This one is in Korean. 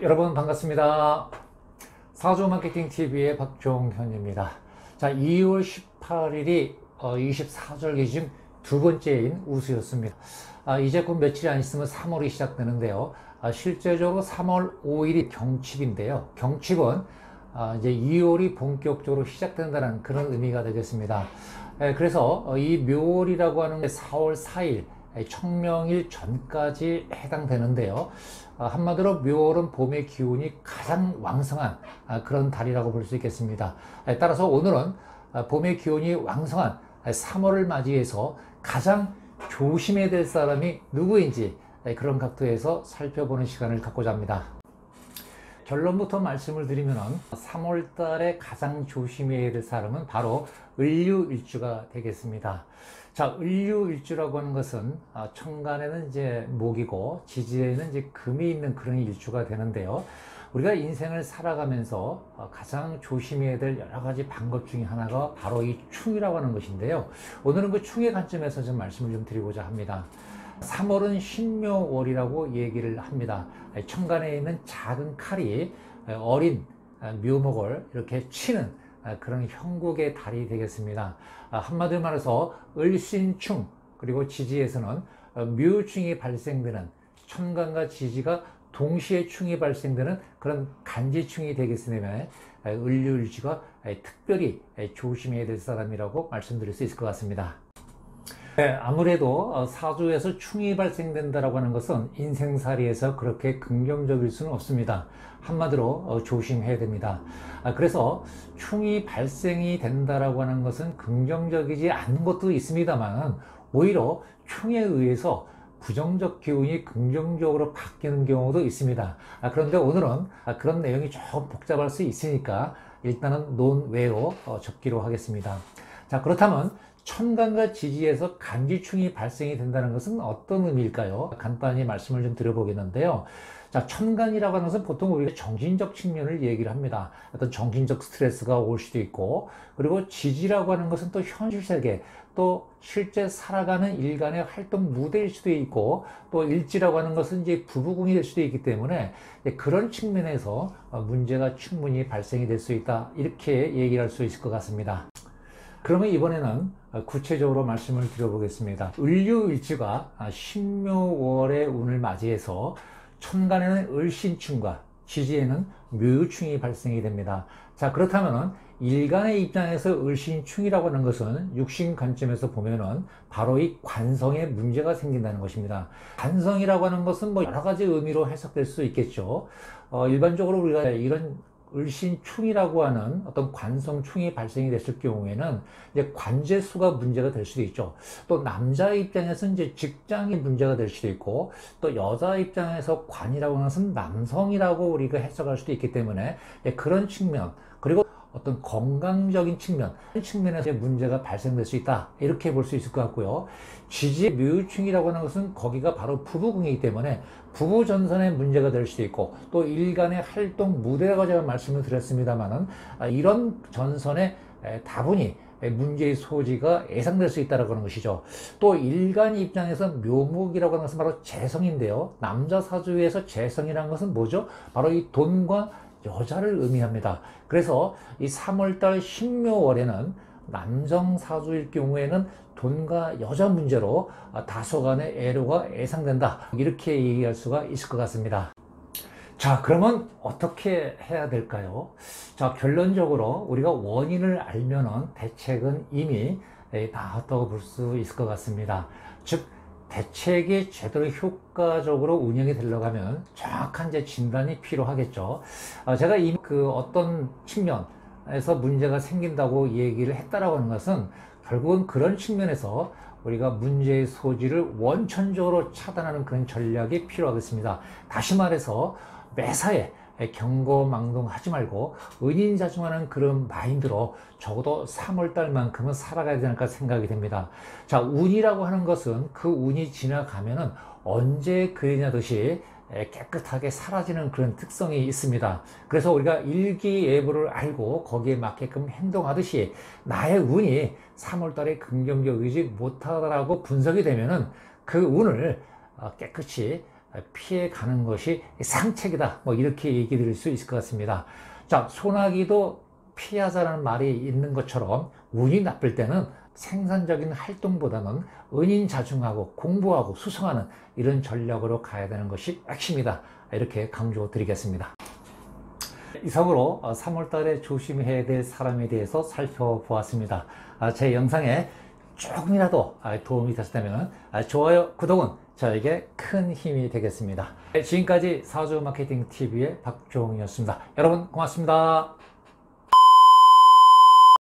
여러분 반갑습니다. 사주마케팅TV의 박종현입니다. 자, 2월 18일이 24절기 중 두 번째인 우수였습니다. 이제 곧 며칠이 안 있으면 3월이 시작되는데요. 실제적으로 3월 5일이 경칩인데요. 경칩은 이제 2월이 본격적으로 시작된다는 그런 의미가 되겠습니다. 그래서 이 묘월이라고 하는 게 4월 4일 청명일 전까지 해당되는데요. 한마디로 묘월은 봄의 기운이 가장 왕성한 그런 달이라고 볼 수 있겠습니다. 따라서 오늘은 봄의 기운이 왕성한 3월을 맞이해서 가장 조심해야 될 사람이 누구인지 그런 각도에서 살펴보는 시간을 갖고자 합니다. 결론부터 말씀을 드리면 3월 달에 가장 조심해야 될 사람은 바로 을류일주가 되겠습니다. 자, 을류일주라고 하는 것은 천간에는 이제 목이고 지지에는 이제 금이 있는 그런 일주가 되는데요. 우리가 인생을 살아가면서 가장 조심해야 될 여러 가지 방법 중에 하나가 바로 이 충이라고 하는 것인데요. 오늘은 그 충의 관점에서 좀 말씀을 좀 드리고자 합니다. 3월은 신묘월이라고 얘기를 합니다. 천간에 있는 작은 칼이 어린 묘목을 이렇게 치는 그런 형국의 달이 되겠습니다. 한마디로 말해서 을신충 그리고 지지에서는 묘충이 발생되는, 천간과 지지가 동시에 충이 발생되는 그런 간지충이 되기 때문에 을류일주가 특별히 조심해야 될 사람이라고 말씀드릴 수 있을 것 같습니다. 아무래도 사주에서 충이 발생된다고 하는 것은 인생살이에서 그렇게 긍정적일 수는 없습니다. 한마디로 조심해야 됩니다. 그래서 충이 발생이 된다라고 하는 것은 긍정적이지 않은 것도 있습니다만 오히려 충에 의해서 부정적 기운이 긍정적으로 바뀌는 경우도 있습니다. 그런데 오늘은 그런 내용이 조금 복잡할 수 있으니까 일단은 논외로 접기로 하겠습니다. 자, 그렇다면 천간과 지지에서 간지충이 발생이 된다는 것은 어떤 의미일까요? 간단히 말씀을 좀 드려보겠는데요. 자, 천간이라고 하는 것은 보통 우리가 정신적 측면을 얘기를 합니다. 어떤 정신적 스트레스가 올 수도 있고, 그리고 지지라고 하는 것은 또 현실 세계, 또 실제 살아가는 일간의 활동 무대일 수도 있고, 또 일지라고 하는 것은 이제 부부궁이 될 수도 있기 때문에 그런 측면에서 문제가 충분히 발생이 될 수 있다, 이렇게 얘기할 수 있을 것 같습니다. 그러면 이번에는 구체적으로 말씀을 드려보겠습니다. 을류일주가 신묘월의 운을 맞이해서 천간에는 을신충과 지지에는 묘충이 발생이 됩니다. 자, 그렇다면 일간의 입장에서 을신충이라고 하는 것은 육신 관점에서 보면은 바로 이 관성에 문제가 생긴다는 것입니다. 관성이라고 하는 것은 뭐 여러 가지 의미로 해석될 수 있겠죠. 일반적으로 우리가 이런 을신충이라고 하는 어떤 관성충이 발생이 됐을 경우에는 이제 관제수가 문제가 될 수도 있죠. 또 남자 입장에서 이제 직장이 문제가 될 수도 있고, 또 여자 입장에서 관이라고 하는 것은 남성이라고 우리가 해석할 수도 있기 때문에 그런 측면, 그리고 어떤 건강적인 측면에서 문제가 발생될 수 있다, 이렇게 볼 수 있을 것 같고요. 지지의 묘충이라고 하는 것은 거기가 바로 부부궁이기 때문에 부부 전선에 문제가 될 수도 있고, 또 일간의 활동 무대라고 제가 말씀을 드렸습니다만은 이런 전선에 다분히 문제의 소지가 예상될 수 있다는 것이죠. 또 일간 입장에서 묘목이라고 하는 것은 바로 재성인데요. 남자 사주에서 재성이라는 것은 뭐죠? 바로 이 돈과 여자를 의미합니다. 그래서 이 3월달 신묘월에는 남성 사주일 경우에는 돈과 여자 문제로 다소간의 애로가 예상된다, 이렇게 얘기할 수가 있을 것 같습니다. 자, 그러면 어떻게 해야 될까요? 자, 결론적으로 우리가 원인을 알면은 대책은 이미 나왔다고 볼 수 있을 것 같습니다. 즉, 대책이 제대로 효과적으로 운영이 되려고 하면 정확한 이제 진단이 필요하겠죠. 제가 이미 그 어떤 측면에서 문제가 생긴다고 얘기를 했다라고 하는 것은 결국은 그런 측면에서 우리가 문제의 소지를 원천적으로 차단하는 그런 전략이 필요하겠습니다. 다시 말해서 매사에 경거망동하지 말고 은인자중하는 그런 마인드로 적어도 3월달만큼은 살아가야 되지 않을까 생각이 됩니다. 자, 운이라고 하는 것은 그 운이 지나가면은 언제 그리냐듯이 깨끗하게 사라지는 그런 특성이 있습니다. 그래서 우리가 일기예보를 알고 거기에 맞게끔 행동하듯이 나의 운이 3월달에 긍정적이지 못하다라고 분석이 되면은 그 운을 깨끗이 피해 가는 것이 상책이다. 뭐 이렇게 얘기 드릴 수 있을 것 같습니다. 자, 소나기도 피하자라는 말이 있는 것처럼 운이 나쁠 때는 생산적인 활동보다는 은인자중하고 공부하고 수성하는 이런 전략으로 가야 되는 것이 핵심이다. 이렇게 강조 드리겠습니다. 이상으로 3월달에 조심해야 될 사람에 대해서 살펴보았습니다. 제 영상에 조금이라도 도움이 되셨다면 좋아요, 구독은 저에게 큰 힘이 되겠습니다. 지금까지 사주마케팅TV의 박종이었습니다. 여러분 고맙습니다.